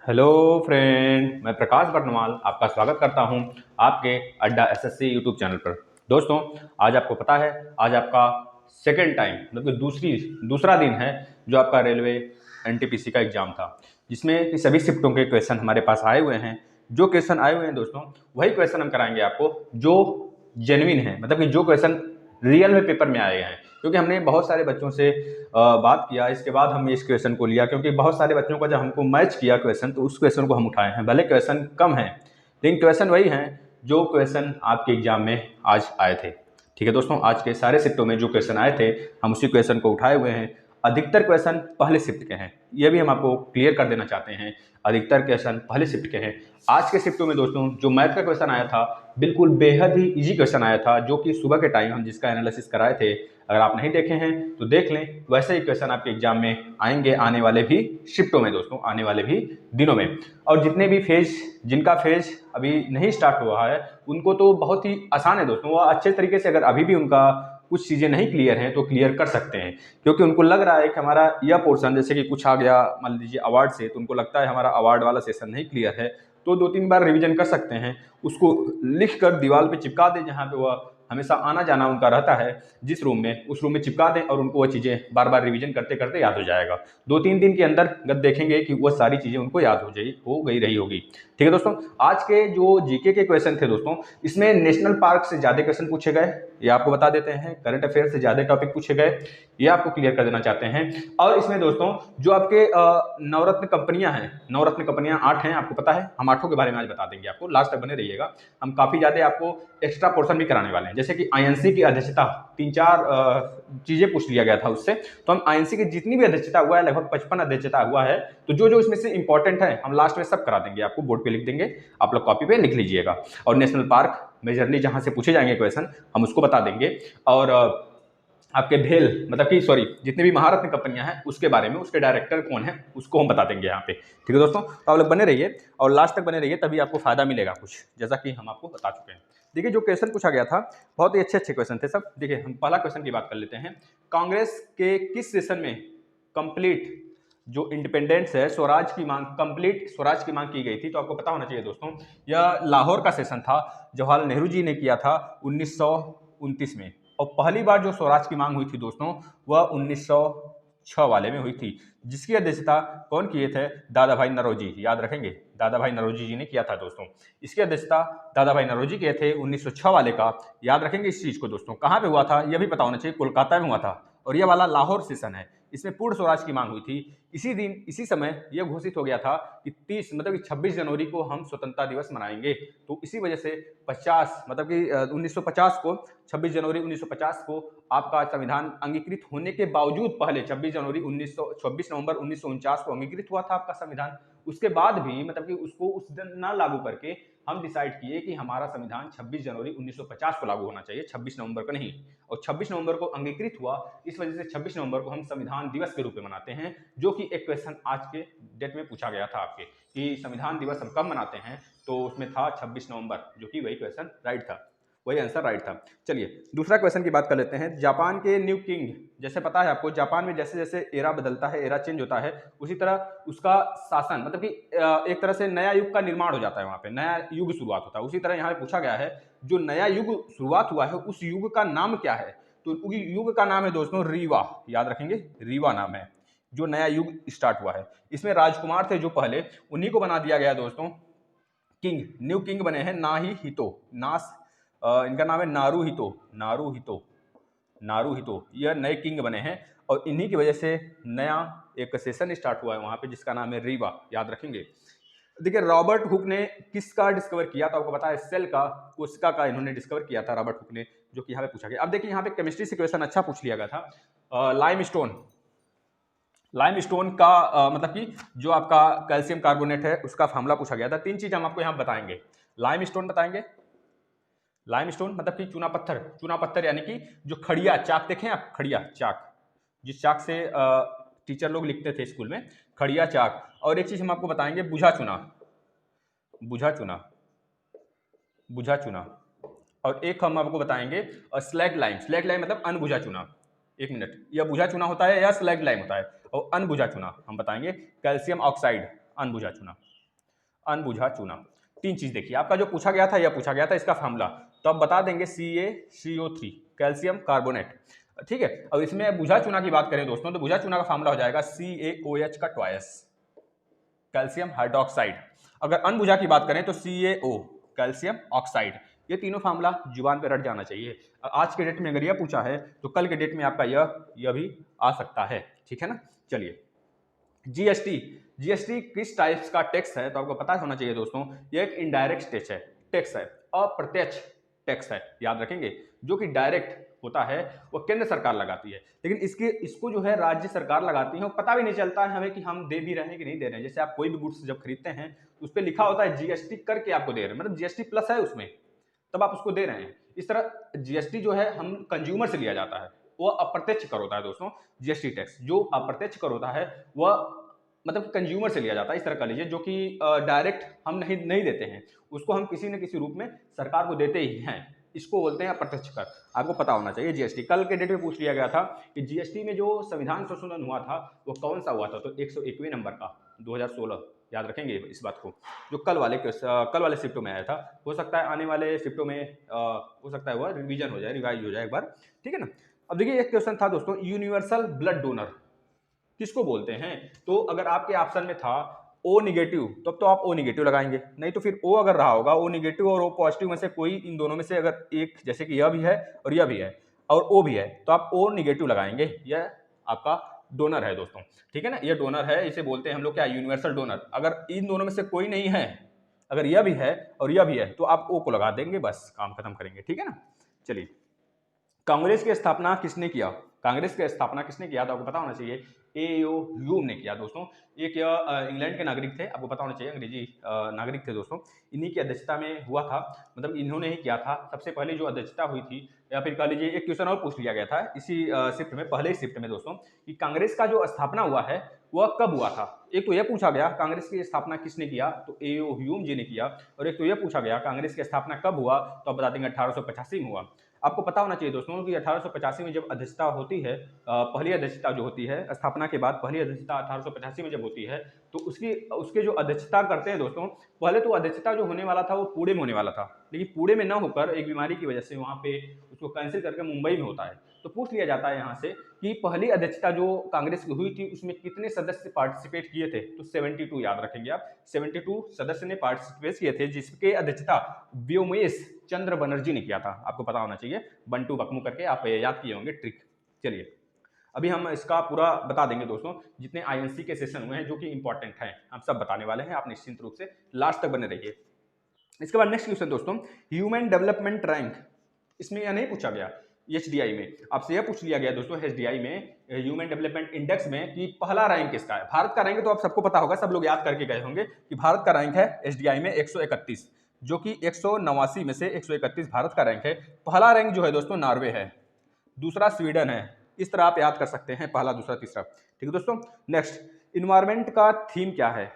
Hello friend, मैं प्रकाश बर्नवाल आपका स्वागत करता हूं आपके अड्डा एसएससी यूट्यूब चैनल पर। दोस्तों, आज आपको पता है, आज आपका सेकेंड टाइम मतलब कि दूसरा दिन है जो आपका रेलवे एनटीपीसी का एग्जाम था, जिसमें कि सभी शिफ्टों के क्वेश्चन हमारे पास आए हुए हैं। जो क्वेश्चन आए हुए हैं दोस्तों, वही क्वेश्चन हम कराएंगे आपको जो जेन्युइन है, मतलब कि जो क्वेश्चन रियल में पेपर में आए हैं। क्योंकि हमने बहुत सारे बच्चों से बात किया, इसके बाद हमने इस क्वेश्चन को लिया, क्योंकि बहुत सारे बच्चों का जब हमको मैच किया क्वेश्चन, तो उस क्वेश्चन को हम उठाए हैं। भले क्वेश्चन कम है, लेकिन क्वेश्चन वही हैं जो क्वेश्चन आपके एग्जाम में आज आए थे। ठीक है दोस्तों, आज के सारे शिफ्टों में जो क्वेश्चन आए थे, हम उसी क्वेश्चन को उठाए हुए हैं। अधिकतर क्वेश्चन पहले शिफ्ट के हैं, ये भी हम आपको क्लियर कर देना चाहते हैं। अधिकतर क्वेश्चन पहले शिफ्ट के हैं। आज के शिफ्टों में दोस्तों जो मैथ का क्वेश्चन आया था, बिल्कुल बेहद ही इजी क्वेश्चन आया था, जो कि सुबह के टाइम हम जिसका एनालिसिस कराए थे। अगर आप नहीं देखे हैं तो देख लें। वैसे ही क्वेश्चन आपके एग्जाम में आएंगे आने वाले भी शिफ्टों में दोस्तों, आने वाले भी दिनों में। और जितने भी फेज, जिनका फेज अभी नहीं स्टार्ट हुआ है, उनको तो बहुत ही आसान है दोस्तों। वो अच्छे तरीके से, अगर अभी भी उनका कुछ चीज़ें नहीं क्लियर हैं तो क्लियर कर सकते हैं। क्योंकि उनको लग रहा है कि हमारा यह पोर्शन, जैसे कि कुछ आ गया मान लीजिए अवार्ड से, तो उनको लगता है हमारा अवार्ड वाला सेशन नहीं क्लियर है, तो 2-3 बार रिवीजन कर सकते हैं। उसको लिख कर दीवार पे चिपका दें, जहाँ पे वह हमेशा आना जाना उनका रहता है, जिस रूम में, उस रूम में चिपका दें, और उनको वो चीज़ें बार बार रिवीजन करते करते याद हो जाएगा। 2-3 दिन के अंदर देखेंगे कि वो सारी चीज़ें उनको याद हो गई रही होगी। ठीक है दोस्तों, आज के जो जीके के क्वेश्चन थे दोस्तों, इसमें नेशनल पार्क से ज़्यादा क्वेश्चन पूछे गए, ये आपको बता देते हैं। करंट अफेयर से ज़्यादा टॉपिक पूछे गए, ये आपको क्लियर कर देना चाहते हैं। और इसमें दोस्तों जो आपके नवरत्न कंपनियां हैं, नवरत्न कंपनियां 8 हैं, आपको पता है। हम 8 के बारे में आज बता देंगे आपको, लास्ट तक बने रहिएगा। हम काफ़ी ज़्यादा आपको एक्स्ट्रा पोर्शन भी कराने वाले हैं, जैसे कि आईएनसी की अध्यक्षता, 3-4 चीज़ें पूछ लिया गया था उससे। तो हम आईएनसी की जितनी भी अध्यक्षता हुआ है, लगभग 55 अध्यक्षता हुआ है, तो जो जो इसमें से इंपॉर्टेंट है हम लास्ट में सब करा देंगे आपको, बोर्ड पे लिख देंगे, आप लोग कॉपी पे लिख लीजिएगा। और नेशनल पार्क मेजरली जहाँ से पूछे जाएंगे क्वेश्चन, हम उसको बता देंगे। और आपके भेल, मतलब कि सॉरी, जितनी भी महारत्न कंपनियां हैं उसके बारे में, उसके डायरेक्टर कौन है उसको हम बता देंगे यहाँ पे। ठीक है दोस्तों, तो आप लोग बने रहिए और लास्ट तक बने रहिए, तभी आपको फायदा मिलेगा कुछ, जैसा कि हम आपको बता चुके हैं। देखिए, जो क्वेश्चन पूछा गया था बहुत ही अच्छे अच्छे क्वेश्चन थे सब। देखिए, हम पहला क्वेश्चन की बात कर लेते हैं। कांग्रेस के किस सेशन में कंप्लीट जो इंडिपेंडेंस है, स्वराज की मांग, कंप्लीट स्वराज की मांग की गई थी? तो आपको पता होना चाहिए दोस्तों, यह लाहौर का सेशन था, जवाहरलाल नेहरू जी ने किया था 1929 में। और पहली बार जो स्वराज की मांग हुई थी दोस्तों, वह 1906 वाले में हुई थी, जिसकी अध्यक्षता कौन किए थे? दादा भाई नौरोजी, याद रखेंगे, दादा भाई नौरोजी जी ने किया था दोस्तों। इसकी अध्यक्षता दादा भाई नौरोजी किए थे 1906 वाले का। याद रखेंगे इस चीज को दोस्तों। कहाँ पे हुआ था यह भी पता होना चाहिए, कोलकाता में हुआ था। और यह वाला लाहौर सेशन है, इसमें पूर्ण स्वराज की मांग हुई थी। इसी दिन, इसी समय यह घोषित हो गया था कि 30 मतलब कि 26 जनवरी को हम स्वतंत्रता दिवस मनाएंगे। तो इसी वजह से 50 मतलब कि 1950 को, 26 जनवरी 1950 को आपका संविधान अंगीकृत होने के बावजूद, पहले 26 नवंबर 1949 को अंगीकृत हुआ था आपका संविधान। उसके बाद भी मतलब कि उसको उस दिन ना लागू करके हम डिसाइड किए कि हमारा संविधान 26 जनवरी 1950 को लागू होना चाहिए, 26 नवंबर को नहीं। और 26 नवंबर को अंगीकृत हुआ, इस वजह से 26 नवंबर को हम संविधान दिवस के रूप में मनाते हैं। जो कि एक क्वेश्चन आज के डेट में पूछा गया था आपके, कि संविधान दिवस हम कब मनाते हैं, तो उसमें था 26 नवंबर, जो कि वही क्वेश्चन राइट था, वही आंसर राइट था। चलिए, दूसरा क्वेश्चन की बात कर लेते हैं। जापान के न्यू किंग, जैसे पता है आपको, जापान में जैसे जैसे एरा बदलता है, एरा चेंज होता है, उसी तरह उसका शासन, मतलब कि एक तरह से नया युग का निर्माण हो जाता है, वहां पे नया युग शुरुआत होता है। उसी तरह यहाँ पे पूछा गया है, जो नया युग शुरुआत हुआ है उस युग का नाम क्या है? तो युग का नाम है दोस्तों रीवा, याद रखेंगे, रीवा नाम है जो नया युग स्टार्ट हुआ है। इसमें राजकुमार थे जो पहले, उन्हीं को बना दिया गया दोस्तों किंग। न्यू किंग बने हैं ना ही हितो, नास, इनका नाम है नारूहितो, नारूहितो, नारूहितो, यह नए किंग बने हैं। और इन्हीं की वजह से नया एक सेशन स्टार्ट हुआ है वहां पे, जिसका नाम है रीवा, याद रखेंगे। देखिए, रॉबर्ट हुक ने किसका डिस्कवर किया? तो आपको पता है सेल का, कोशिका का इन्होंने डिस्कवर किया था रॉबर्ट हुक ने, जो कि यहाँ पे पूछा गया। अब देखिए, यहाँ पे केमिस्ट्री से क्वेश्चन अच्छा पूछ लिया गया था। लाइमस्टोन, लाइमस्टोन का मतलब कि जो आपका कैल्शियम कार्बोनेट है उसका फार्मूला पूछा गया था। 3 चीज हम आपको यहाँ बताएंगे। लाइमस्टोन बताएंगे, लाइमस्टोन मतलब कि चूना पत्थर, चूना पत्थर यानी कि जो खड़िया चाक, देखें आप, खड़िया चाक, जिस चाक से टीचर लोग लिखते थे स्कूल में, खड़िया चाक। और एक चीज हम आपको बताएंगे, बुझा चूना, बुझा चूना, बुझा चूना। और एक हम आपको बताएंगे स्लैग लाइम, स्लैग लाइम मतलब अनबुझा चूना। एक मिनट, यह बुझा चूना होता है या स्लैग लाइम होता है? और अनबुझा चूना हम बताएंगे कैल्शियम ऑक्साइड, अनबुझा चूना। अनबुझा चूना। तीन चीज देखिए, आपका जो पूछा गया था यह पूछा गया था इसका फार्मूला, तो आप बता देंगे CaCO3 कैल्शियम कार्बोनेट, ठीक है। अब इसमें बुझा चूना की बात करें दोस्तों, तो बुझा चूना का फार्मूला हो जाएगा CaOH का ट्वाइस कैल्शियम हाइड्रोक्साइड। अगर अनबुझा की बात करें तो CaO कैल्शियम ऑक्साइड। ये तीनों फार्मूला जुबान पे रट जाना चाहिए। आज के डेट में अगर यह पूछा है तो कल के डेट में आपका यह भी आ सकता है, ठीक है ना। चलिए, जीएसटी किस टाइप्स का टैक्स है, तो आपको पता होना चाहिए दोस्तों, ये एक इनडायरेक्ट टैक्स है, अप्रत्यक्ष टैक्स है, याद रखेंगे। जो कि डायरेक्ट होता है वो केंद्र सरकार लगाती है, लेकिन इसको जो है राज्य सरकार लगाती है, पता भी नहीं चलता है हमें कि हम दे भी रहे हैं कि नहीं दे रहे हैं। जैसे आप कोई भी गुड्स जब खरीदते हैं तो उस पर लिखा होता है जीएसटी करके आपको दे रहे हैं, मतलब जीएसटी प्लस है उसमें, तब आप उसको दे रहे हैं। इस तरह जीएसटी जो है हम कंज्यूमर से लिया जाता है, वो अप्रत्यक्ष कर होता है दोस्तों। जीएसटी टैक्स जो अप्रत्यक्ष कर होता है वह मतलब कंज्यूमर से लिया जाता है, इस तरह का लीजिए, जो कि डायरेक्ट हम नहीं देते हैं, उसको हम किसी न किसी रूप में सरकार को देते ही हैं, इसको बोलते हैं अप्रत्यक्ष कर। आपको पता होना चाहिए जीएसटी। कल के डेट में पूछ लिया गया था कि जीएसटी में जो संविधान संशोधन हुआ था वो कौन सा हुआ था, तो 101वें नंबर का 2016, याद रखेंगे इस बात को, जो कल वाले शिफ्टों में आया था। हो सकता है आने वाले शिफ्टों में हो सकता है वह रिवाइज हो जाए एक बार, ठीक है ना। अब देखिए एक क्वेश्चन था दोस्तों, यूनिवर्सल ब्लड डोनर किसको बोलते हैं, तो अगर आपके ऑप्शन में था ओ निगेटिव, तब तो आप ओ निगेटिव लगाएंगे, नहीं तो फिर ओ अगर रहा होगा, ओ निगेटिव और ओ पॉजिटिव में से कोई इन दोनों में से अगर एक, जैसे कि यह भी है और यह भी है और ओ भी है, तो आप ओ निगेटिव लगाएंगे, यह आपका डोनर है दोस्तों, ठीक है ना। यह डोनर है, इसे बोलते हैं हम लोग क्या, यूनिवर्सल डोनर। अगर इन दोनों में से कोई नहीं है, अगर यह भी है और यह भी है, तो आप ओ को लगा देंगे, बस काम खत्म करेंगे, ठीक है ना। चलिए, कांग्रेस की स्थापना किसने किया, कांग्रेस की स्थापना किसने किया, तो आपको पता होना चाहिए एओ ह्यूम ने किया दोस्तों। एक इंग्लैंड के नागरिक थे, आपको पता होना चाहिए, अंग्रेजी नागरिक थे दोस्तों। इन्हीं की अध्यक्षता में हुआ था, मतलब इन्होंने ही किया था सबसे पहले जो अध्यक्षता हुई थी। या फिर कह लीजिए एक क्वेश्चन और पूछ लिया गया था इसी शिफ्ट में, पहले ही शिफ्ट में दोस्तों, कि कांग्रेस का जो स्थापना हुआ है वह कब हुआ था। एक तो यह पूछा गया कांग्रेस की स्थापना किसने किया, तो एओ ह्यूम जी ने किया, और एक तो यह पूछा गया कांग्रेस की स्थापना कब हुआ, तो आप बता देंगे 1885 में हुआ। आपको पता होना चाहिए दोस्तों कि 1885 में जब अध्यक्षता होती है, पहली अध्यक्षता जो होती है स्थापना के बाद, पहली अध्यक्षता 1885 में जब होती है, तो उसके जो अध्यक्षता करते हैं दोस्तों, पहले तो अध्यक्षता जो होने वाला था वो पुणे में होने वाला था, लेकिन पुणे में न होकर एक बीमारी की वजह से वहाँ पे उसको कैंसिल करके मुंबई में होता है। तो पूछ लिया जाता है यहाँ से कि पहली अध्यक्षता जो कांग्रेस की हुई थी उसमें कितने सदस्य पार्टिसिपेट किए थे, तो 72, याद रखेंगे आप, 72 सदस्य ने पार्टिसिपेट किए थे, जिसके अध्यक्षता व्योमेश चंद्र बनर्जी ने किया था। आपको पता होना चाहिए, बंटू बकमू करके आप याद किए होंगे ट्रिक। चलिए, अभी हम इसका पूरा बता देंगे दोस्तों, जितने आईएनसी के सेशन हुए हैं जो कि इंपॉर्टेंट हैं, हम सब बताने वाले हैं, आप निश्चिंत रूप से लास्ट तक बने रहिए। इसके बाद नेक्स्ट क्वेश्चन दोस्तों, ह्यूमन डेवलपमेंट रैंक, इसमें यह नहीं पूछा गया, एचडीआई में आपसे यह पूछ लिया गया दोस्तों, एचडीआई में ह्यूमन डेवलपमेंट इंडेक्स में, कि पहला रैंक किसका है। भारत का रैंक तो आप सबको पता होगा, सब लोग याद करके गए होंगे कि भारत का रैंक है एचडीआई में 131, जो कि 189 में से 131 भारत का रैंक है। पहला रैंक जो है दोस्तों नॉर्वे है, दूसरा स्वीडन है, इस तरह आप याद कर सकते हैं, पहला दूसरा तीसरा, ठीक है दोस्तों। नेक्स्ट, इन्वायरमेंट का थीम क्या है,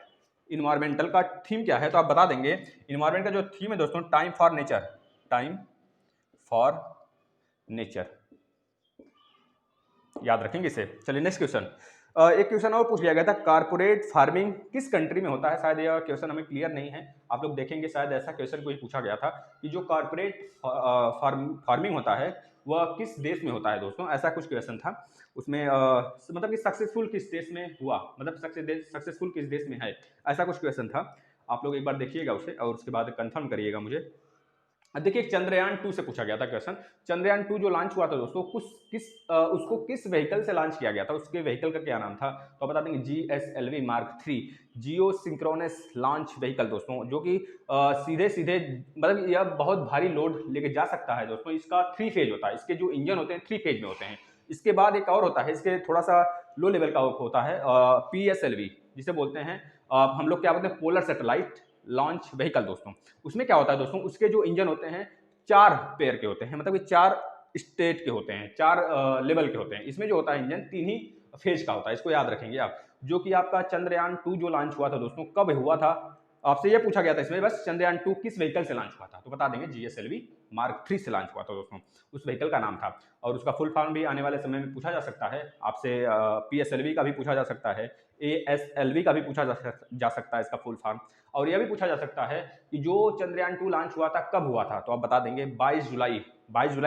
इन्वायरमेंटल का थीम क्या है, तो आप बता देंगे इन्वायरमेंट का जो थीम है दोस्तों, time for nature, time for nature, याद रखेंगे इसे। चलिए नेक्स्ट क्वेश्चन, एक क्वेश्चन और पूछ लिया गया था, कारपोरेट फार्मिंग किस कंट्री में होता है। शायद यह क्वेश्चन हमें क्लियर नहीं है, आप लोग देखेंगे शायद ऐसा क्वेश्चन कोई पूछा गया था कि जो कारपोरेट फार्मिंग होता है वह किस देश में होता है दोस्तों, ऐसा कुछ क्वेश्चन था उसमें। मतलब कि सक्सेसफुल किस देश में हुआ, मतलब सक्सेसफुल किस देश में है, ऐसा कुछ क्वेश्चन था। आप लोग एक बार देखिएगा उसे और उसके बाद कंफर्म करिएगा मुझे। देखिए, चंद्रयान 2 से पूछा गया था क्वेश्चन, चंद्रयान 2 जो लॉन्च हुआ था दोस्तों, उसको किस व्हीकल से लॉन्च किया गया था, उसके व्हीकल का क्या नाम था, तो बता देंगे GSLV Mark 3, जियो सिंक्रोनस लॉन्च व्हीकल दोस्तों, जो कि सीधे सीधे मतलब यह बहुत भारी लोड लेके जा सकता है दोस्तों। इसका 3 फेज होता है, इसके जो इंजन होते हैं 3 फेज में होते हैं। इसके बाद एक और होता है, इसके थोड़ा सा लो लेवल का होता है PSLV, जिसे बोलते हैं हम लोग क्या बोलते हैं, पोलर सैटेलाइट लॉन्च व्हीकल दोस्तों। उसमें क्या होता है दोस्तों, उसके जो इंजन होते हैं 4 पेयर के होते हैं, मतलब कि 4 स्टेट के होते हैं, 4 लेवल के होते हैं। इसमें जो होता है इंजन 3 ही फेज का होता है, इसको याद रखेंगे आप। जो कि आपका चंद्रयान 2 जो लॉन्च हुआ था दोस्तों, कब हुआ था, आपसे ये पूछा गया था इसमें बस चंद्रयान 2 किस व्हीकल से लॉन्च हुआ था, तो बता देंगे GSLV मार्क 3 से लॉन्च हुआ था दोस्तों, उस व्हीकल का नाम था। और उसका फुल फॉर्म भी आने वाले समय में पूछा जा सकता है आपसे, PSLV का भी पूछा जा सकता है, ASLV का भी पूछा जा सकता है इसका फुल फॉर्म। और यह भी पूछा जा सकता है कि जो चंद्रयान 2 लॉन्च हुआ था कब हुआ था, तो आप बता देंगे 22 जुलाई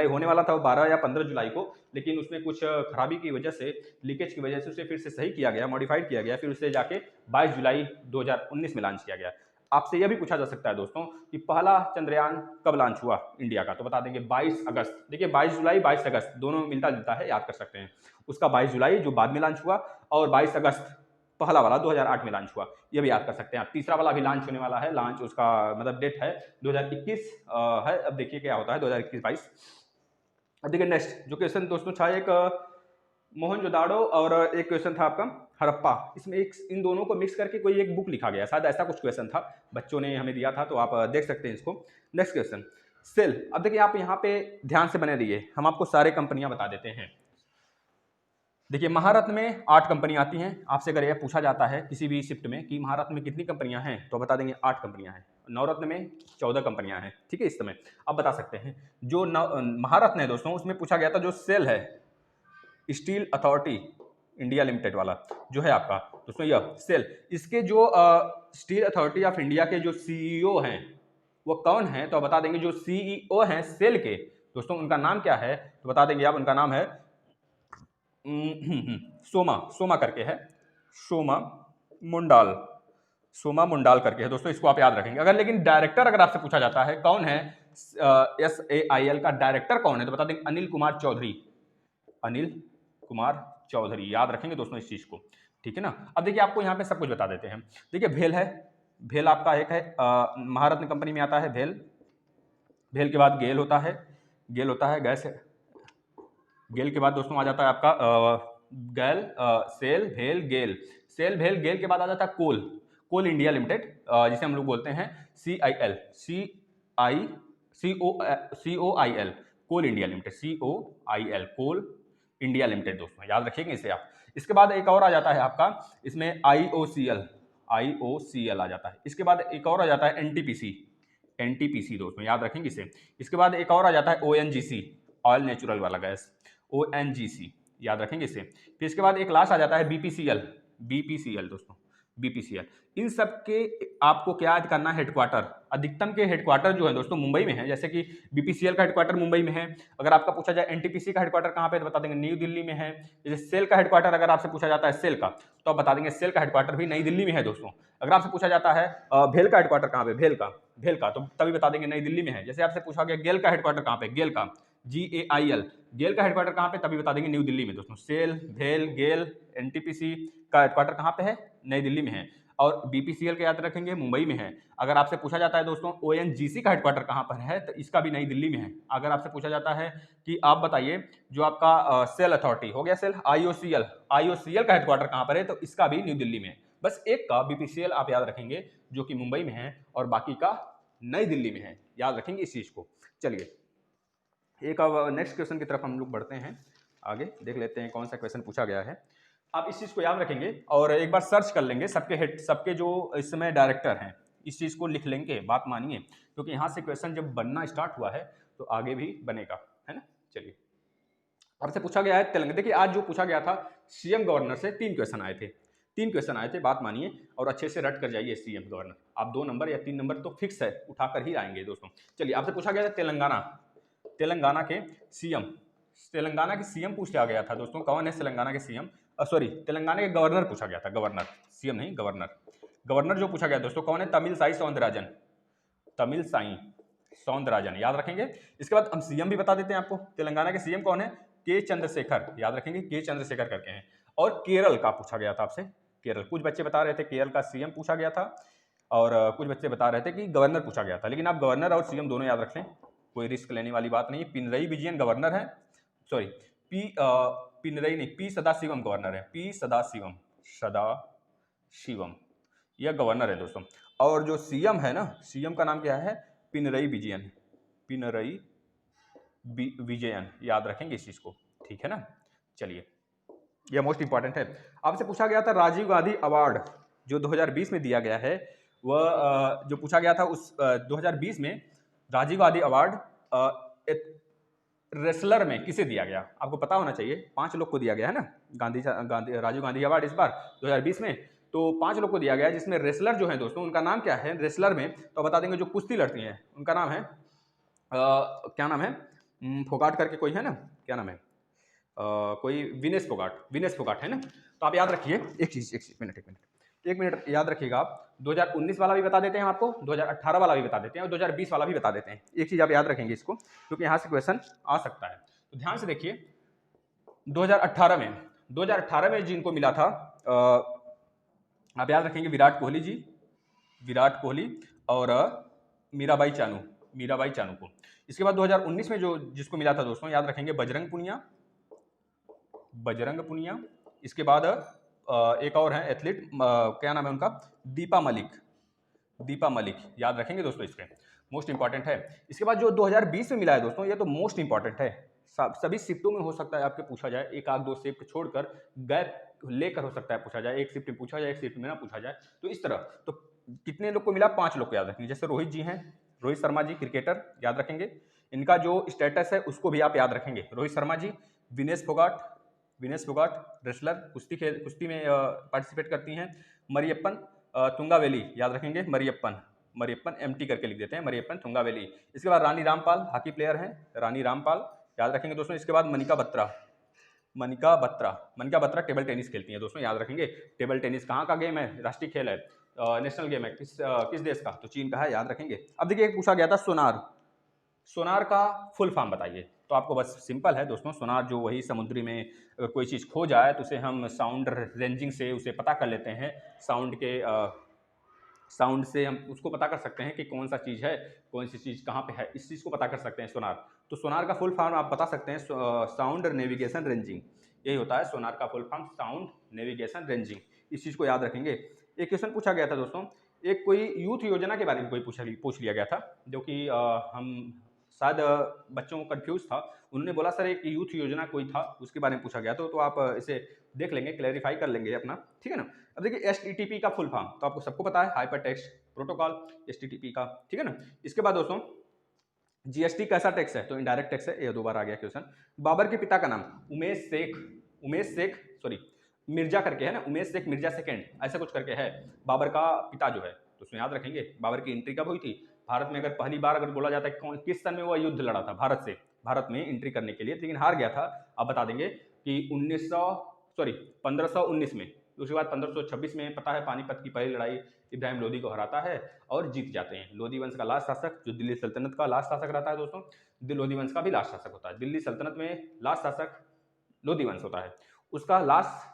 होने वाला था, वो 12 या 15 जुलाई को, लेकिन उसमें कुछ खराबी की वजह से, लीकेज की वजह से उसे फिर से सही किया गया, मॉडिफाइड किया गया, फिर उसे जाके 22 जुलाई 2019 में लॉन्च किया गया। आपसे यह भी पूछा जा सकता है दोस्तों कि पहला चंद्रयान कब लॉन्च हुआ इंडिया का, तो बता देंगे 22 अगस्त। देखिए 22 जुलाई 22 अगस्त दोनों मिलता जुलता है, याद कर सकते हैं। उसका 22 जुलाई जो बाद में लॉन्च हुआ, और 22 अगस्त पहला वाला 2008 में लॉन्च हुआ, ये भी याद कर सकते हैं आप। तीसरा वाला भी लॉन्च होने वाला है, लॉन्च उसका मतलब डेट है 2021 है। अब देखिए क्या होता है 2021-22। अब देखिए नेक्स्ट जो क्वेश्चन दोस्तों था, एक मोहनजोदाड़ो और एक क्वेश्चन था आपका हड़प्पा, इसमें एक इन दोनों को मिक्स करके कोई एक बुक लिखा गया, शायद ऐसा कुछ क्वेश्चन था, बच्चों ने हमें दिया था, तो आप देख सकते हैं इसको। Next question cell. अब देखिए आप यहाँ पे ध्यान से बने रहिए, हम आपको सारे कंपनियां बता देते हैं। देखिए महारत्न में 8 कंपनी आती हैं। आपसे अगर यह पूछा जाता है किसी भी शिफ्ट में कि महारत्न में कितनी कंपनियां हैं, तो बता देंगे 8 कंपनियां हैं। नवरत्न में 14 कंपनियां हैं, ठीक है। इस समय अब बता सकते हैं जो महारत्न है दोस्तों, उसमें पूछा गया था जो सेल है, स्टील अथॉरिटी इंडिया लिमिटेड वाला जो है आपका दोस्तों, यह सेल, इसके जो स्टील अथॉरिटी ऑफ इंडिया के जो सीईओ हैं वो कौन है, तो बता देंगे जो सीईओ हैं सेल के दोस्तों, उनका नाम क्या है, तो बता देंगे आप उनका नाम है सोमा करके है, सोमा मुंडाल करके है दोस्तों, इसको आप याद रखेंगे। अगर लेकिन डायरेक्टर अगर आपसे पूछा जाता है कौन है SAIL का डायरेक्टर कौन है, तो बता देंगे अनिल कुमार चौधरी, याद रखेंगे दोस्तों इस चीज को, ठीक है ना। अब देखिए आपको यहाँ पे सब कुछ बता देते हैं। देखिए भेल है, भेल आपका एक है महारत्न कंपनी में आता है भेल के बाद गेल होता है गैस, गेल के बाद दोस्तों आ जाता है आपका सेल भेल गेल के बाद आ जाता है कोल इंडिया लिमिटेड, जिसे हम लोग बोलते हैं COIL, कोल इंडिया लिमिटेड, COIL, कोल इंडिया लिमिटेड दोस्तों, याद रखिएगा इसे आप। इसके बाद एक और आ जाता है आपका इसमें IOCL आ जाता है। इसके बाद एक और आ जाता है NTPC दोस्तों, याद रखेंगे इसे। इसके बाद एक और आ जाता है ONGC, ऑयल नेचुरल वाला गैस, ONGC, याद रखेंगे इसे। फिर इसके बाद एक लास्ट आ जाता है BPCL दोस्तों, BPCL। इन सब के आपको क्या याद करना है, हेडक्वार्टर, अधिकतम के हेडक्वार्टर जो है दोस्तों मुंबई में है, जैसे कि BPCL का हेडक्वार्टर मुंबई में है। अगर आपका पूछा जाए NTPC का हेडक्वार्टर कहाँ पे, तो बता देंगे न्यू दिल्ली में है। जैसे सेल का हेडक्वार्टर अगर आपसे पूछा जाता है सेल का, तो आप बता देंगे सेल का हेडक्वार्टर भी नई दिल्ली में है दोस्तों। अगर आपसे पूछा जाता है भेल का हेडक्वार्टर कहाँ पे, भेल का, तो तभी बता देंगे नई दिल्ली में है। जैसे आपसे पूछा गया गेल का हेडक्वार्टर कहाँ पे, गेल का GAIL, गेल का हेडक्वार्टर कहाँ पे, तभी बता देंगे न्यू दिल्ली में दोस्तों। सेल, भेल, गेल, NTPC का हेडक्वार्टर कहाँ पे है, नई दिल्ली में है। और BPCL का याद रखेंगे मुंबई में है। अगर आपसे पूछा जाता है दोस्तों ONGC का हेडक्वार्टर कहाँ पर है, तो इसका भी नई दिल्ली में है। अगर आपसे पूछा जाता है कि आप बताइए जो आपका सेल अथॉरिटी हो गया सेल, IOCL का हेडक्वार्टर कहाँ पर है, तो इसका भी न्यू दिल्ली में है। बस एक का BPCL आप याद रखेंगे जो कि मुंबई में है, और बाकी का नई दिल्ली में है, याद रखेंगे इस चीज को। चलिए एक अब नेक्स्ट क्वेश्चन की तरफ हम लोग बढ़ते हैं, आगे देख लेते हैं कौन सा क्वेश्चन पूछा गया है। आप इस चीज को याद रखेंगे और एक बार सर्च कर लेंगे, सबके जो इस समय डायरेक्टर हैं, इस चीज को लिख लेंगे, बात मानिए, क्योंकि यहाँ से क्वेश्चन जब बनना स्टार्ट हुआ है तो आगे भी बनेगा, है ना। चलिए आपसे पूछा गया है तेलंगाना। देखिए आज जो पूछा गया था CM गवर्नर से 3 क्वेश्चन आए थे, बात मानिए और अच्छे से रट कर जाइए। CM गवर्नर आप 2 नंबर या 3 नंबर तो फिक्स है, उठा कर ही आएंगे दोस्तों। चलिए आपसे पूछा गया था तेलंगाना के CM पूछ लिया गया था दोस्तों, कौन है तेलंगाना के CM, तेलंगाना के गवर्नर पूछा गया था, गवर्नर, CM नहीं, गवर्नर जो पूछा गया दोस्तों कौन है, तमिलसाई सौंदरराजन, याद रखेंगे। इसके बाद हम CM भी बता देते हैं आपको। तेलंगाना के CM कौन है, के चंद्रशेखर, याद रखेंगे, के चंद्रशेखर करके हैं। और केरल का पूछा गया था आपसे, केरल, कुछ बच्चे बता रहे थे केरल का CM पूछा गया था, और कुछ बच्चे बता रहे थे कि गवर्नर पूछा गया था, लेकिन आप गवर्नर और CM दोनों याद रख लें, कोई रिस्क लेने वाली बात नहीं। पिनरई विजयन गवर्नर है, पिनरई नहीं, P सदाशिवम गवर्नर है, P सदाशिवम यह गवर्नर है दोस्तों। और जो CM है ना, CM का नाम क्या है, पिनरई विजयन, याद रखेंगे इस चीज को, ठीक है ना। चलिए यह मोस्ट इंपॉर्टेंट है। आपसे पूछा गया था राजीव गांधी अवार्ड जो 2020 में दिया गया है, वह जो पूछा गया था उस 2020 में राजीव गांधी अवार्ड रेसलर में किसे दिया गया? आपको पता होना चाहिए, 5 लोग को दिया गया है ना राजीव गांधी अवार्ड इस बार 2020 में। तो 5 लोग को दिया गया है, जिसमें रेसलर जो है दोस्तों उनका नाम क्या है रेसलर में, तो बता देंगे जो कुश्ती लड़ती हैं उनका नाम है क्या नाम है, फोगाट करके कोई है ना, क्या नाम है, कोई विनेश फोगाट है ना। तो आप याद रखिए एक मिनट याद रखिएगा आप, 2019 वाला भी बता देते हैं आपको, 2018 वाला भी बता देते हैं और 2020 वाला भी बता देते हैं। एक चीज आप याद रखेंगे इसको, क्योंकि यहाँ से क्वेश्चन आ सकता है। तो ध्यान से देखिए 2018 में जिनको मिला था आप याद रखेंगे विराट कोहली और मीराबाई चानू को। इसके बाद 2019 में जो जिसको मिला था दोस्तों याद रखेंगे बजरंग पुनिया। इसके बाद एक और है एथलीट, क्या नाम है उनका, दीपा मलिक याद रखेंगे दोस्तों, इसके मोस्ट इंपॉर्टेंट है। इसके बाद जो 2020 में मिला है दोस्तों, ये तो मोस्ट इंपॉर्टेंट है, सभी शिफ्टों में हो सकता है आपके पूछा जाए, एक आध दो शिफ्ट छोड़कर गैप लेकर हो सकता है पूछा जाए, एक शिफ्ट में पूछा जाए एक शिफ्ट में ना पूछा जाए, तो इस तरह। तो कितने लोग को मिला? 5 लोग को याद रखेंगे। जैसे रोहित शर्मा जी क्रिकेटर याद रखेंगे, इनका जो स्टेटस है उसको भी आप याद रखेंगे। रोहित शर्मा जी, विनेश फोगाट रेसलर, कुश्ती में पार्टिसिपेट करती हैं। मरियप्पन तुंगावेली याद रखेंगे, मरियप्पन MT करके लिख देते हैं, मरियप्पन तुंगावेली। इसके बाद रानी रामपाल हॉकी प्लेयर हैं, रानी रामपाल याद रखेंगे दोस्तों। इसके बाद मनिका बत्रा टेबल टेनिस खेलती हैं दोस्तों, याद रखेंगे। टेबल टेनिस कहाँ का गेम है? राष्ट्रीय खेल है, नेशनल गेम है, किस देश का? तो चीन का है, याद रखेंगे। अब देखिए एक पूछा गया था सोनार का फुल फॉर्म बताइए। तो आपको बस सिंपल है दोस्तों, सोनार जो वही समुद्री में अगर कोई चीज़ खो जाए तो उसे हम साउंड रेंजिंग से उसे पता कर लेते हैं, साउंड से हम उसको पता कर सकते हैं कि कौन सा चीज़ है, कौन सी चीज़ कहाँ पे है, इस चीज़ को पता कर सकते हैं सोनार। तो सोनार का फुल फॉर्म आप बता सकते हैं साउंड नेविगेशन रेंजिंग, यही होता है सोनार का full form, sound navigation ranging. इस चीज़ को याद रखेंगे। एक क्वेश्चन पूछा गया था दोस्तों, एक कोई यूथ योजना के बारे में कोई पूछ लिया गया था, जो कि हम शायद बच्चों को कंफ्यूज था, उन्होंने बोला सर एक यूथ योजना कोई था, उसके बारे में पूछा गया तो आप इसे देख लेंगे, क्लैरिफाई कर लेंगे अपना, ठीक है ना। अब देखिए HTTP का फुल फॉर्म तो आपको सबको पता है, हाइपर टेक्स्ट प्रोटोकॉल, HTTP का, ठीक है ना। इसके बाद दोस्तों GST कैसा टैक्स है? तो इनडायरेक्ट टैक्स है, ये 2 बार आ गया क्वेश्चन। बाबर के पिता का नाम? उमेश शेख सॉरी मिर्जा करके है ना, उमेश शेख मिर्जा सेकेंड ऐसा कुछ करके है बाबर का पिता जो है। तो उसमें याद रखेंगे बाबर की एंट्री कब हुई थी भारत में? अगर पहली बार अगर बोला जाता है किस सन में वो युद्ध लड़ा था भारत में एंट्री करने के लिए, लेकिन हार गया था। आप बता देंगे कि 1519 में। उसके बाद 1526 में पता है पानीपत की पहली लड़ाई इब्राहिम लोदी को हराता है और जीत जाते हैं। लोदी वंश का लास्ट शासक, जो दिल्ली सल्तनत का लास्ट शासक रहता है दोस्तों, लोदी वंश का भी लास्ट शासक होता है। दिल्ली सल्तनत में लास्ट शासक लोदी वंश होता है, उसका लास्ट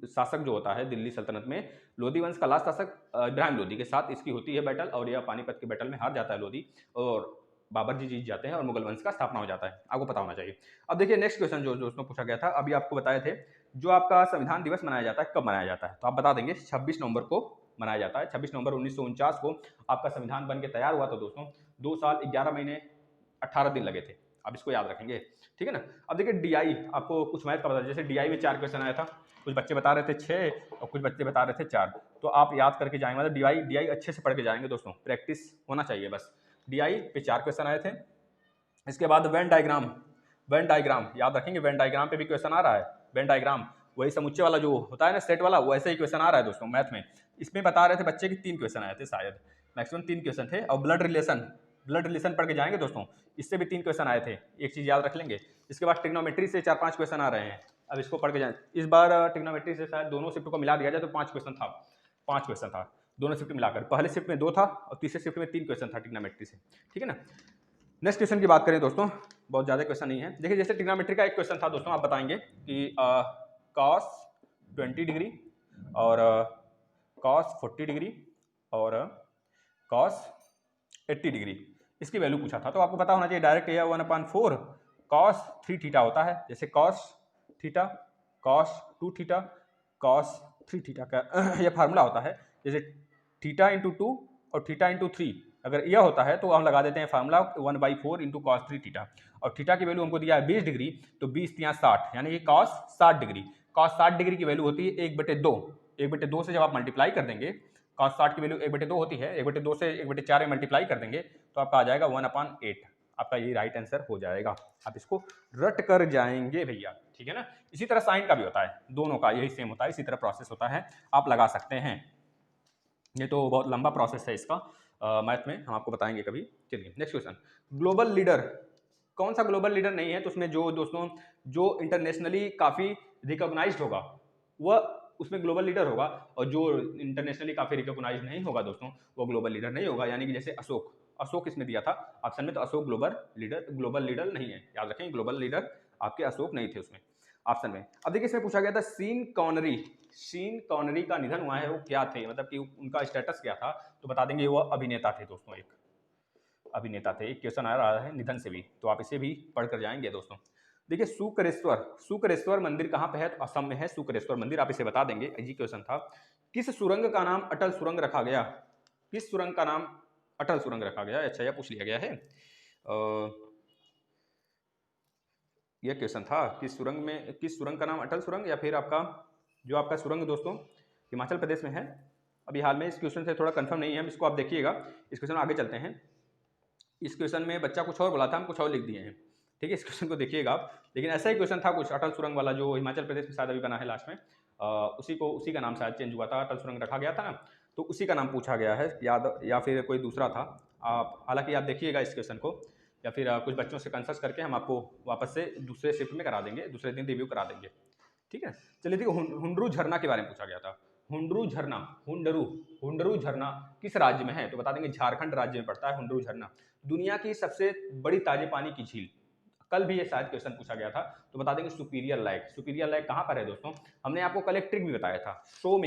शासक जो होता है दिल्ली सल्तनत में, लोदी वंश का लास्ट शासक इब्राहिम लोदी के साथ इसकी होती है बैटल, और यह पानीपत के बैटल में हार जाता है लोदी, और बाबर जी जीत जाते हैं और मुगल वंश का स्थापना हो जाता है। आपको पता होना चाहिए। अब देखिए नेक्स्ट क्वेश्चन जो दोस्तों पूछा गया था, अभी आपको बताए थे, जो आपका संविधान दिवस मनाया जाता है कब मनाया जाता है? तो आप बता देंगे 26 नवंबर को मनाया जाता है। 26 नवंबर 1949 को आपका संविधान बन के तैयार हुआ था दोस्तों। 2 साल 11 महीने 18 दिन लगे थे, आप इसको याद रखेंगे, ठीक है ना। अब देखिए DI, आपको कुछ मैथ का पता है, जैसे DI में 4 क्वेश्चन आया था, कुछ बच्चे बता रहे थे 6 और कुछ बच्चे बता रहे थे 4, तो आप याद करके जाएंगे, मतलब DI अच्छे से पढ़ के जाएंगे दोस्तों, प्रैक्टिस होना चाहिए बस। DI पे 4 क्वेश्चन आए थे। इसके बाद वेन डायग्राम याद रखेंगे, वेन डायग्राम पे भी क्वेश्चन आ रहा है। वेन डायग्राम वही समुच्चय वाला जो होता है ना, सेट वाला, वैसे ही क्वेश्चन आ रहा है दोस्तों मैथ में। इसमें बता रहे थे बच्चे कि 3 क्वेश्चन आए थे, शायद मैक्सिमम 3 क्वेश्चन थे। और ब्लड रिलेशन पढ़ के जाएंगे दोस्तों, इससे भी 3 क्वेश्चन आए थे, एक चीज याद रख लेंगे। इसके बाद ट्रिग्नोमेट्री से 4-5 क्वेश्चन आ रहे हैं, अब इसको पढ़ के जाए। इस बार ट्रिग्नोमेट्री से शायद दोनों शिफ्ट को मिला दिया जाए तो 5 क्वेश्चन था दोनों शिफ्ट मिलाकर। पहले शिफ्ट में 2 था और तीसरे शिफ्ट में 3 क्वेश्चन था ट्रिग्नोमेट्री से, ठीक है ना। नेक्स्ट क्वेश्चन की बात करें दोस्तों, बहुत ज़्यादा क्वेश्चन नहीं है। देखिए जैसे ट्रिग्नोमेट्री का एक क्वेश्चन था दोस्तों, आप बताएंगे कि cos 20 डिग्री और cos 40 डिग्री और cos 80 डिग्री, इसकी वैल्यू पूछा था। तो आपको पता होना चाहिए डायरेक्ट यह 1/4 cos 3 थीटा होता है। जैसे cos theta, cos 2 theta, cos 3 theta का यह फार्मूला होता है। जैसे थीटा इंटू 2 और थीटा इंटू 3 अगर यह होता है तो हम लगा देते हैं फार्मूला 1/4 इंटू cos 3 थीटा। और थीटा की वैल्यू हमको दिया है 20 डिग्री, तो 20 × 60 यानी कि cos 60 डिग्री। cos 60 डिग्री की वैल्यू होती है 1/2। 1/2 से जब आप मल्टीप्लाई कर देंगे cos 60 की वैल्यू 1/2 होती है, 1/2 से 1/4 में मल्टीप्लाई कर देंगे तो आपका आ जाएगा 1/8। आपका ये राइट आंसर हो जाएगा। आप इसको रट कर जाएंगे भैया, ठीक है ना। इसी तरह साइन का भी होता है, दोनों का यही सेम होता है, इसी तरह प्रोसेस होता है, आप लगा सकते हैं। ये तो बहुत लंबा प्रोसेस है इसका, मैथ में हम आपको बताएंगे कभी। चलिए नेक्स्ट क्वेश्चन, ग्लोबल लीडर, कौन सा ग्लोबल लीडर नहीं है तो उसमें जो दोस्तों जो इंटरनेशनली काफ़ी रिकॉग्नाइज्ड होगा वह उसमें ग्लोबल लीडर होगा, और जो इंटरनेशनली काफ़ी रिकॉग्नाइज्ड नहीं होगा दोस्तों वो ग्लोबल लीडर नहीं होगा। यानी कि जैसे अशोक, अशोक इसमें दिया था ऑप्शन में, तो अशोक ग्लोबल लीडर नहीं है, याद रखें ग्लोबल लीडर आपके अशोक नहीं थे उसमें ऑप्शन में। अब देखिए इसमें पूछा गया था सीन कॉनरी, सीन कॉनरी का निधन हुआ है, वो क्या थे, मतलब कि उनका स्टेटस क्या था, तो बता देंगे वो अभिनेता थे दोस्तों, एक अभिनेता थे। एक क्वेश्चन आ रहा है निधन से भी, तो आप इसे भी पढ़ कर जाएंगे दोस्तों। देखिए सुकरेश्वर, सुकरेश्वर मंदिर कहाँ पे है, तो असम में है सुकरेश्वर मंदिर, आप इसे बता देंगे, इजी क्वेश्चन था। किस सुरंग का नाम अटल सुरंग रखा गया, किस सुरंग का नाम अटल सुरंग रखा गया, अच्छा यह पूछ लिया गया है। यह क्वेश्चन था किस सुरंग में, किस सुरंग का नाम अटल सुरंग, या फिर आपका जो आपका सुरंग दोस्तों हिमाचल प्रदेश में है। अभी हाल में इस क्वेश्चन से थोड़ा कंफर्म नहीं है, हम इसको आप देखिएगा, इस क्वेश्चन आगे चलते हैं। इस क्वेश्चन में बच्चा कुछ और बोला था, हम कुछ और लिख दिए हैं, ठीक है। इस क्वेश्चन को देखिएगा आप, लेकिन ऐसा ही क्वेश्चन था कुछ अटल सुरंग वाला, जो हिमाचल प्रदेश में शायद अभी बना है लास्ट में, उसी का नाम शायद चेंज हुआ था, अटल सुरंग रखा गया था ना, तो उसी का नाम पूछा गया है, याद या फिर कोई दूसरा था। आप हालांकि आप देखिएगा इस क्वेश्चन को, या फिर कुछ बच्चों से कंसल्ट करके हम आपको वापस से दूसरे शिफ्ट में करा देंगे, दूसरे दिन रिव्यू करा देंगे, ठीक है। चलिए देखिए हुंडरू झरना के बारे में पूछा गया था। हुंडरू झरना, हुंडरू झरना किस राज्य में है, तो बता देंगे झारखंड राज्य में पड़ता है हुंडरू झरना। दुनिया की सबसे बड़ी ताजे पानी की झील, कल भी ये शायद क्वेश्चन पूछा गया था, तो बता देंगे सुपीरियर लेक। सुपीरियर लेक कहाँ पर है दोस्तों, हमने आपको कल एक ट्रिक भी बताया था, शो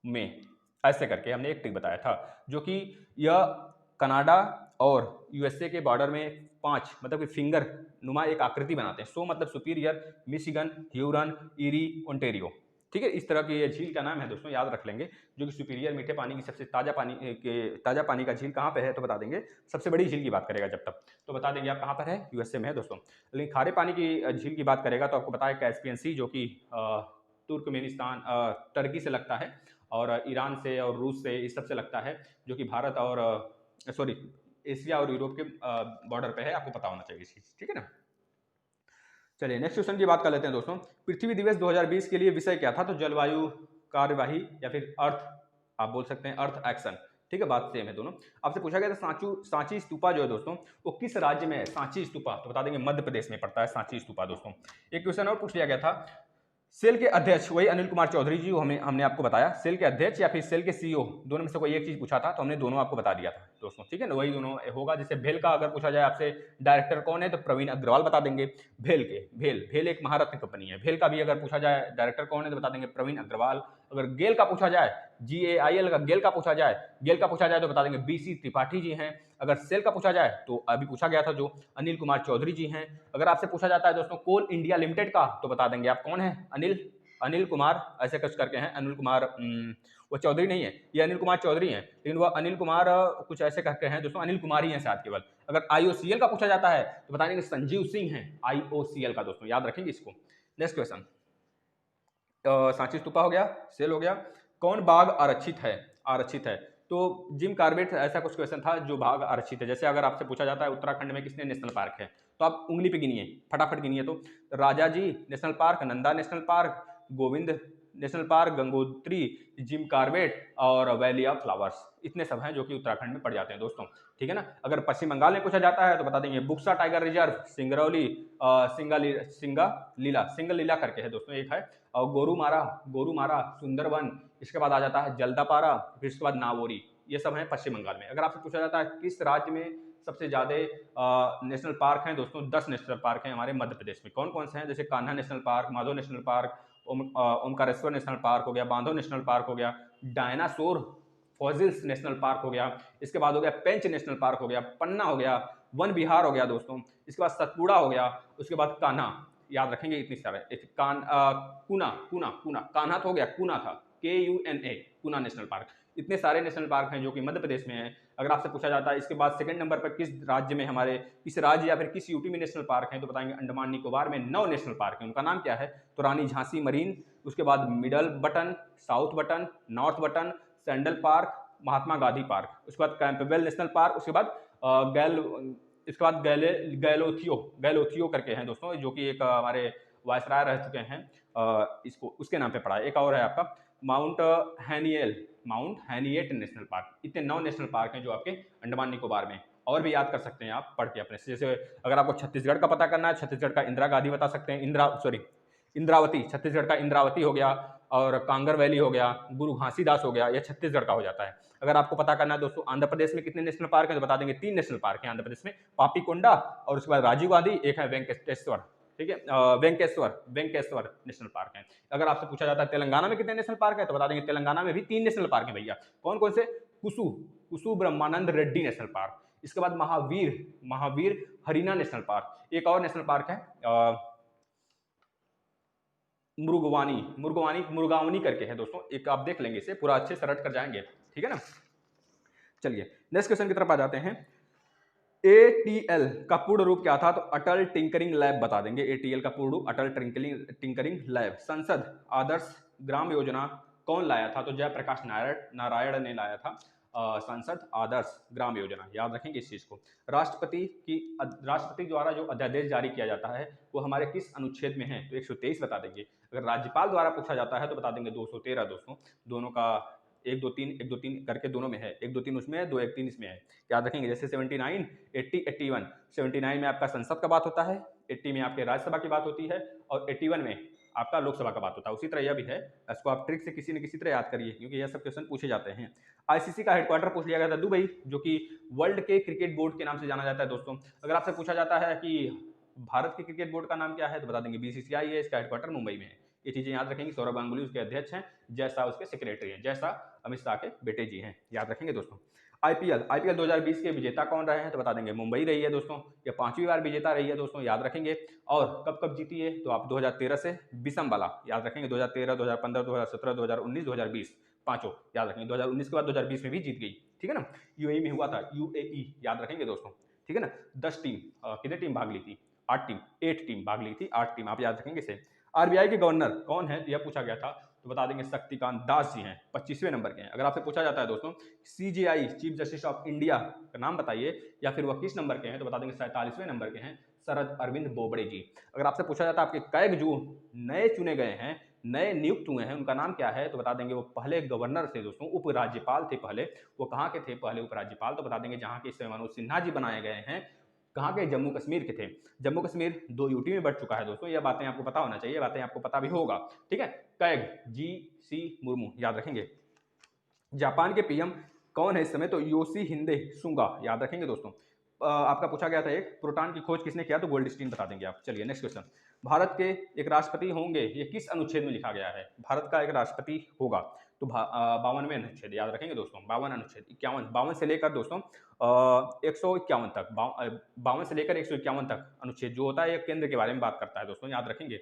में ऐसे करके हमने एक ट्रिक बताया था, जो कि यह कनाडा और यूएसए के बॉर्डर में 5 मतलब कि फिंगर नुमा एक आकृति बनाते हैं। सो मतलब Superior, Michigan, Huron, Erie, Ontario, ठीक है। इस तरह की ये झील का नाम है दोस्तों, याद रख लेंगे, जो कि सुपीरियर मीठे पानी की सबसे ताजा पानी का झील कहाँ पे है, तो बता देंगे सबसे बड़ी झील की बात करेगा जब तक, तो बता देंगे आप कहाँ पर है, यूएसए में है दोस्तों। लेकिन खारे पानी की झील की बात करेगा तो आपको बताया कैस्पियन सी, जो कि तुर्कमेनिस्तान टर्की से लगता है, और ईरान से और रूस से इस सब से लगता है, जो कि भारत और सॉरी एशिया और यूरोप के बॉर्डर पे है, आपको पता होना चाहिए चीज, ठीक है ना। चलिए नेक्स्ट क्वेश्चन की बात कर लेते हैं दोस्तों। पृथ्वी दिवस 2020 के लिए विषय क्या था, तो जलवायु कार्यवाही या फिर अर्थ, आप बोल सकते हैं अर्थ एक्शन, ठीक है, बात सेम है दोनों। आपसे पूछा गया था सांची स्तूपा जो है दोस्तों वो किस राज्य में है, सांची स्तूपा, तो बता देंगे मध्य प्रदेश में पड़ता है सांची स्तूपा दोस्तों। एक क्वेश्चन और पूछ लिया गया था, सेल के अध्यक्ष वही अनिल कुमार चौधरी जी, हमने आपको बताया, सेल के अध्यक्ष या फिर सेल के सीईओ, दोनों में से कोई एक चीज पूछा था, तो हमने दोनों आपको बता दिया था दोस्तों, ठीक है ना, वही दोनों होगा। जैसे भेल का अगर पूछा जाए आपसे डायरेक्टर कौन है, तो प्रवीण अग्रवाल बता देंगे। भेल एक महारत्न कंपनी है, भेल का भी अगर पूछा जाए डायरेक्टर कौन है, तो बता देंगे प्रवीण अग्रवाल। अगर गेल का पूछा जाए, GAIL का गेल का पूछा जाए तो बता देंगे BC त्रिपाठी जी हैं। अगर सेल का पूछा जाए तो अभी पूछा गया था जो अनिल कुमार चौधरी जी हैं। अगर आपसे पूछा जाता है दोस्तों कोल इंडिया लिमिटेड का, तो बता देंगे आप कौन है, अनिल कुमार ऐसे कुछ करके हैं, अनिल कुमार, वो चौधरी नहीं है, ये अनिल कुमार चौधरी हैं, लेकिन वह अनिल कुमार कुछ ऐसे करके हैं दोस्तों, अनिल कुमार ही हैं शायद केवल। अगर IOCL का पूछा जाता है तो बता देंगे संजीव सिंह हैं IOCL का दोस्तों, याद रखेंगे इसको। नेक्स्ट क्वेश्चन, सांची स्तूपा हो गया, सेल हो गया, कौन बाघ आरक्षित है, तो जिम कार्बेट ऐसा कुछ क्वेश्चन था जो बाघ आरक्षित है। जैसे अगर आपसे पूछा जाता है उत्तराखंड में किसने नेशनल पार्क है, तो आप उंगली पे गिनिए, फटाफट गिनिए, तो Rajaji national park, Nanda national park, Govind national park, Gangotri, Jim Corbett और वैली ऑफ फ्लावर्स, इतने सब हैं जो कि उत्तराखंड में पड़ जाते हैं दोस्तों, ठीक है ना। अगर पश्चिम बंगाल में पूछा जाता है तो बता देंगे बुक्सा टाइगर रिजर्व, सिंगरौली, सिंगलीला करके है दोस्तों एक है, और गोरुमारा, सुंदरवन, इसके बाद आ जाता है जल्दापारा, फिर इसके बाद नावोरी, ये सब है पश्चिम बंगाल में। अगर आपसे पूछा जाता है किस राज्य में सबसे ज्यादा नेशनल पार्क हैं दोस्तों, 10 नेशनल पार्क हैं हमारे मध्य प्रदेश में। कौन कौन से हैं, जैसे Kanha national park, Madhav national park, Omkareshwar national park हो गया, बांधव नेशनल पार्क हो गया, डायनासोर फॉसिल्स नेशनल पार्क हो गया, इसके बाद हो गया पेंच नेशनल पार्क हो गया, पन्ना हो गया, वन विहार हो गया दोस्तों, इसके बाद सतपुड़ा हो गया, उसके बाद कान्हा, याद रखेंगे इतनी सारे, कुना कान्हा तो हो गया, कुना था KUNA, कुना नेशनल पार्क, इतने सारे नेशनल पार्क हैं जो कि मध्य प्रदेश में हैं। अगर आपसे पूछा जाता है इसके बाद सेकंड नंबर पर किस राज्य में हमारे, किस राज्य या फिर किस यूटी में नेशनल पार्क हैं, तो बताएंगे अंडमान निकोबार में 9 नेशनल पार्क हैं। उनका नाम क्या है? तो रानी झांसी मरीन, उसके बाद middle Button, south Button, north Button, sandal park, Mahatma Gandhi park, उसके बाद कैंपबेल नेशनल पार्क, उसके बाद इसके बाद गैलोथियो करके हैं दोस्तों, जो कि एक हमारे वायसराय रह चुके हैं, इसको उसके नाम पे पड़ा है। एक और है आपका माउंट हैनिएट नेशनल पार्क। इतने 9 नेशनल पार्क हैं जो आपके अंडमान निकोबार में। और भी याद कर सकते हैं आप पढ़ के अपने से। जैसे अगर आपको छत्तीसगढ़ का पता करना है, छत्तीसगढ़ का इंदिरा गांधी बता सकते हैं, इंद्रावती, छत्तीसगढ़ का इंद्रावती हो गया, और कांगर वैली हो गया, गुरु घासीदास हो गया, यह छत्तीसगढ़ का हो जाता है। अगर आपको पता करना है दोस्तों आंध्र प्रदेश में कितने नेशनल पार्क हैं, तो बता देंगे 3 नेशनल पार्क हैं आंध्र प्रदेश में, पापीकोंडा और उसके बाद राजीव गांधी, एक है वेंकटेश्वर, ठीक है, वेंकेश्वर नेशनल पार्क है। अगर आपसे पूछा जाता है तेलंगाना में कितने नेशनल पार्क है, तो बता देंगे तेलंगाना में भी 3 नेशनल पार्क है भैया। कौन कौन से? कुसु ब्रह्मानंद रेड्डी नेशनल पार्क, इसके बाद महावीर हरिना नेशनल पार्क, एक और नेशनल पार्क है मुर्गावनी करके है दोस्तों, एक आप देख लेंगे, इसे पूरा अच्छे से रट कर जाएंगे, ठीक है ना। चलिए नेक्स्ट क्वेश्चन की तरफ आ जाते हैं। ATL का पूर्ण रूप क्या था, तो अटल टिंकरिंग लैब बता देंगे। ATL का पूर्ण रूप अटल टिंकरिंग लैब। संसद आदर्श ग्राम योजना कौन लाया था, तो जयप्रकाश नारायण ने लाया था संसद आदर्श ग्राम योजना, याद रखेंगे इस चीज को। राष्ट्रपति द्वारा जो अध्यादेश जारी किया जाता है वो हमारे किस अनुच्छेद में है, तो 123 बता देंगे। अगर राज्यपाल द्वारा पूछा जाता है तो बता देंगे 213 दोस्तों, दोनों का 1 2 3 करके दोनों में है, 1 2 3 उसमें है, 2 1 3 इसमें है, याद रखेंगे। जैसे 79 80 81, 79 में आपका संसद का बात होता है, 80 में आपके राज्यसभा की बात होती है, और 81 में आपका लोकसभा का बात होता है। उसी तरह यह भी है, इसको आप ट्रिक से किसी न किसी तरह याद करिए, क्योंकि यह सब क्वेश्चन पूछे जाते हैं। आईसीसी का हेडक्वार्टर पूछ लिया गया था दुबई, जो कि वर्ल्ड के क्रिकेट बोर्ड के नाम से जाना जाता है दोस्तों। अगर आपसे पूछा जाता है कि भारत के क्रिकेट बोर्ड का नाम क्या है, तो बता देंगे BCCI है, इसका हेडक्वार्टर मुंबई में है। ये चीजें याद रखेंगे। सौरभ गांगुली उसके अध्यक्ष हैं, जय शाह उसके सेक्रेटरी हैं, जय शाह अमित शाह के बेटे जी हैं, याद रखेंगे दोस्तों। IPL 2020 के विजेता कौन रहे हैं, तो बता देंगे मुंबई रही है दोस्तों, ये 5वीं बार विजेता रही है दोस्तों, याद रखेंगे। और कब कब जीती है, तो आप 2013 से विषम वाला याद रखेंगे, 2013 2015 2017 2019 2020 पांचों याद रखेंगे। 2019 के बाद 2020 में भी जीत गई, ठीक है ना। UAE में हुआ था, UAE याद रखेंगे दोस्तों, ठीक है ना। 10 टीम, कितने टीम भाग ली थी, 8 टीम भाग ली थी, 8 टीम आप याद रखेंगे इसे। RBI के गवर्नर कौन है, यह पूछा गया था, तो बता देंगे शक्तिकांत दास जी हैं, 25वें नंबर के हैं। अगर आपसे पूछा जाता है दोस्तों CJI chief justice of India का नाम बताइए, या फिर वह किस नंबर के हैं, तो बता देंगे 47वें नंबर के हैं, शरद अरविंद बोबड़े जी। अगर आपसे पूछा जाता है आपके कैग जो नए चुने गए हैं, नए नियुक्त हुए हैं, उनका नाम क्या है, तो बता देंगे वो पहले गवर्नर थे दोस्तों, उपराज्यपाल थे पहले। वो कहाँ के थे पहले उपराज्यपाल, तो बता देंगे जहाँ के इस समय मनोज सिन्हा जी बनाए गए हैं, कहाँ के, जम्मू कश्मीर के थे। जम्मू कश्मीर 2 यूटी में बढ़ चुका है दोस्तों, यह बातें आपको पता होना चाहिए, बातें आपको पता भी होगा, ठीक है। कैग GC मुर्मू याद रखेंगे। जापान के PM कौन है इस समय, तो योशिहिदे सुगा याद रखेंगे दोस्तों। आपका पूछा गया था एक प्रोटॉन की खोज किसने किया, तो गोल्डस्टीन बता देंगे आप। चलिए नेक्स्ट क्वेश्चन। भारत के एक राष्ट्रपति होंगे, ये किस अनुच्छेद में लिखा गया है, भारत का एक राष्ट्रपति होगा, तो 52वें अनुच्छेद याद रखेंगे दोस्तों। 52 अनुच्छेद 52 से लेकर दोस्तों 151 तक, 52 से लेकर 151 तक अनुच्छेद जो होता है, ये केंद्र के बारे में बात करता है दोस्तों, याद रखेंगे,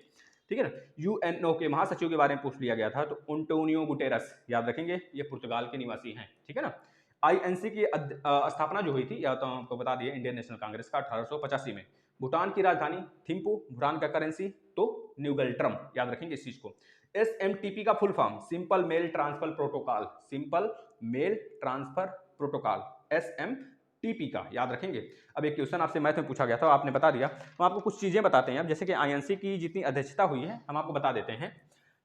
ठीक है ना। UNO के महासचिव के बारे में पूछ लिया गया था, तो एंटोनियो गुटेरस याद रखेंगे, ये पुर्तगाल के निवासी हैं, ठीक है ना। INC की स्थापना जो हुई थी, या तो आपको बता दिए, इंडियन नेशनल कांग्रेस का 1885 में। भूटान की राजधानी थिम्पू, भूटान का करेंसी तो न्यूगल्ट्रम, याद रखेंगे इस चीज को। SMTP का full form simple mail transfer protocol, simple mail transfer protocol, SMTP का याद रखेंगे। अब एक क्वेश्चन आपसे मैथ में पूछा गया था, आपने बता दिया, हम आपको कुछ चीजें बताते हैं। अब जैसे कि INC की जितनी अध्यक्षता हुई है हम आपको बता देते हैं।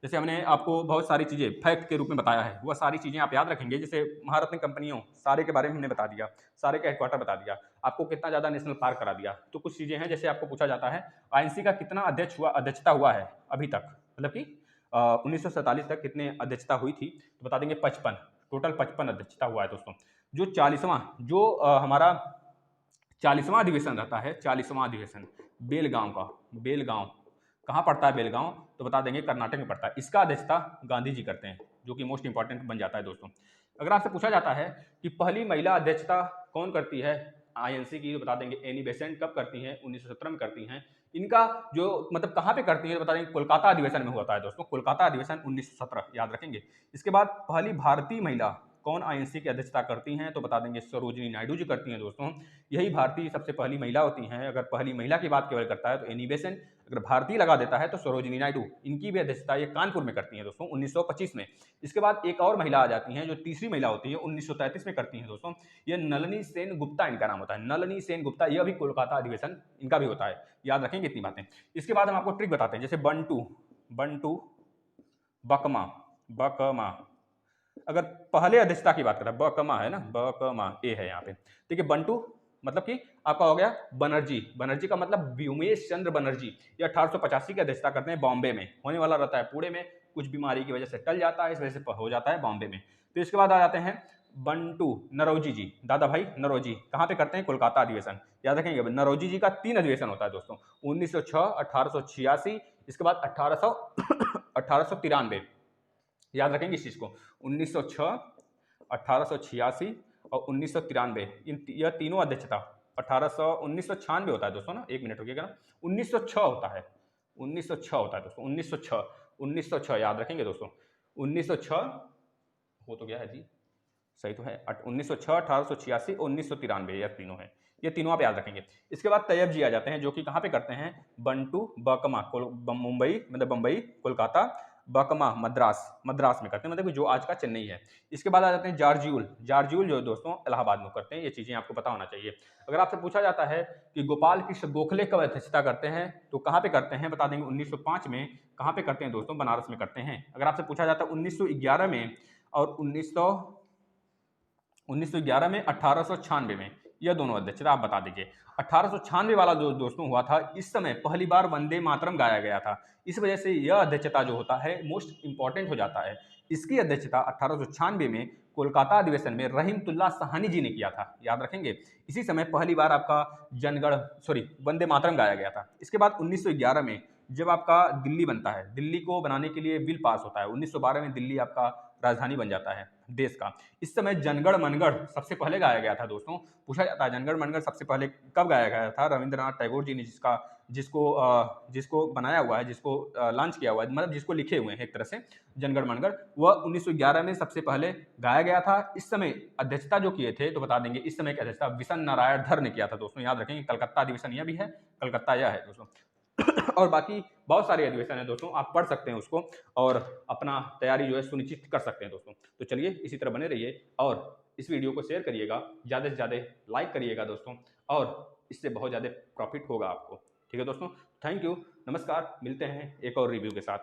जैसे हमने आपको बहुत सारी चीजें फैक्ट के रूप में बताया है, वह सारी चीजें आप याद रखेंगे। जैसे महारत्न कंपनियों सारे के बारे में हमने बता दिया, सारे का हेडक्वार्टर बता दिया, आपको कितना ज्यादा नेशनल पार्क करा दिया। तो कुछ चीजें हैं, जैसे आपको पूछा जाता है INC का कितना अध्यक्षता हुआ है अभी तक, मतलब कि 1947 तक कितने अध्यक्षता हुई थी, तो बता देंगे 55, टोटल 55 अध्यक्षता हुआ है दोस्तों। जो 40वां हमारा 40वां अधिवेशन रहता है, 40वां अधिवेशन बेलगांव का, बेलगांव कहाँ पड़ता है बेलगांव, तो बता देंगे कर्नाटक में पड़ता है। इसका अध्यक्षता गांधी जी करते हैं, जो कि मोस्ट इंपॉर्टेंट बन जाता है दोस्तों। अगर आपसे पूछा जाता है कि पहली महिला अध्यक्षता कौन करती है INC की, तो बता देंगे एनी बेसेंट। कब करती हैं, 1917 में करती हैं। इनका जो मतलब कहाँ पे करती है, तो बता देंगे कोलकाता अधिवेशन में होता है दोस्तों, कोलकाता अधिवेशन 1917 याद रखेंगे। इसके बाद पहली भारतीय महिला कौन आईएनसी की अध्यक्षता करती हैं, तो बता देंगे सरोजिनी नायडू जी करती हैं दोस्तों। यही भारतीय सबसे पहली महिला होती हैं। अगर पहली महिला की बात केवल करता है तो एनी बेसेंट, अगर भारतीय लगा देता है तो सरोजिनी नायडू, इनकी भी अध्यक्षता ये कानपुर में करती हैं दोस्तों 1925 में। इसके बाद एक और महिला आ जाती हैं जो तीसरी महिला होती है, 1933 में करती हैं दोस्तों। ये नलिनी सेन गुप्ता इनका नाम होता है, नलिनी सेन गुप्ता। यह भी कोलकाता अधिवेशन इनका भी होता है, याद रखेंगे इतनी बातें। इसके बाद हम आपको ट्रिक बताते हैं, जैसे बंटू बकमा बकमा, अगर पहले अध्यक्षता की बात करें, बकमा है ना, बकमा ए है यहाँ पे। देखिए बंटू मतलब कि आपका हो गया बनर्जी, बनर्जी का मतलब व्योमेश चंद्र बनर्जी। ये 1885 की अध्यक्षता करते हैं, बॉम्बे में होने वाला रहता है, पुणे में कुछ बीमारी की वजह से टल जाता है, इस वजह से हो जाता है बॉम्बे में। तो इसके बाद आ जाते हैं बंटू नरौजी जी, दादा भाई नरौजी, कहाँ पे करते हैं, कोलकाता अधिवेशन। याद रखेंगे नरौजी जी का 3 अधिवेशन होता है दोस्तों, 1906, 1886, इसके बाद 1893। याद रखेंगे इस चीज को, 1906, 1886 और 1993, यह तीनों अध्यक्षता 1996 होता है दोस्तों ना, एक मिनट रुकिएगा ना, 1906 होता है, 1906 होता है दोस्तों, 1906 याद रखेंगे दोस्तों, 1906 हो तो गया है जी, सही तो है, 1906, 1886, 1993, यह तीनों है, ये तीनों आप याद रखेंगे। इसके बाद तैयब जी आ जाते हैं, जो कि कहाँ पे करते हैं, बंटू बकमा मुंबई, मतलब बम्बई, कोलकाता, बकमा मद्रास में करते हैं, मतलब जो आज का चेन्नई है। इसके बाद आ जाते हैं जारजूल जो दोस्तों इलाहाबाद में करते हैं। ये चीजें आपको पता होना चाहिए। अगर आपसे पूछा जाता है कि गोपाल कृष्ण गोखले कब अध्यक्षता करते हैं, तो कहाँ पे करते हैं, बता देंगे 1905 में। कहाँ पे करते हैं दोस्तों, बनारस में करते हैं। अगर आपसे पूछा जाता है 1911 में और 1911 में, 1896 में, यह दोनों अध्यक्षता आप बता दीजिए। 1896 वाला जो दोस्तों हुआ था, इस समय पहली बार वंदे मातरम गाया गया था, इस वजह से यह अध्यक्षता जो होता है मोस्ट इंपॉर्टेंट हो जाता है। इसकी अध्यक्षता 1896 में कोलकाता अधिवेशन में रहीमतुल्लाह साहनी जी ने किया था, याद रखेंगे। इसी समय पहली बार आपका वंदे मातरम गाया गया था। इसके बाद 1911 में जब आपका दिल्ली बनता है, दिल्ली को बनाने के लिए बिल पास होता है, 1912 में दिल्ली आपका राजधानी बन जाता है देश का। इस समय जनगण मनगढ़ सबसे पहले गाया गया था दोस्तों। पूछा जाता है जनगण मनगढ़ सबसे पहले कब गाया गया था, रविंद्रनाथ टैगोर जी ने जिसको बनाया हुआ है, जिसको लॉन्च किया हुआ है, मतलब जिसको लिखे हुए हैं एक तरह से जनगण मनगढ़, वह 1911 में सबसे पहले गाया गया था। इस समय अध्यक्षता जो किए थे, तो बता देंगे इस समय की अध्यक्षता विशन नारायण धर ने किया था दोस्तों, याद रखेंगे। कलकत्ता अधिवेशन यह भी है, कलकत्ता यह है दोस्तों। और बाकी बहुत सारे अधिवेशन है दोस्तों, आप पढ़ सकते हैं उसको और अपना तैयारी जो है सुनिश्चित कर सकते हैं दोस्तों। तो चलिए इसी तरह बने रहिए और इस वीडियो को शेयर करिएगा, ज़्यादा से ज़्यादा लाइक करिएगा दोस्तों, और इससे बहुत ज़्यादा प्रॉफिट होगा आपको। ठीक है दोस्तों, थैंक यू, नमस्कार, मिलते हैं एक और रिव्यू के साथ।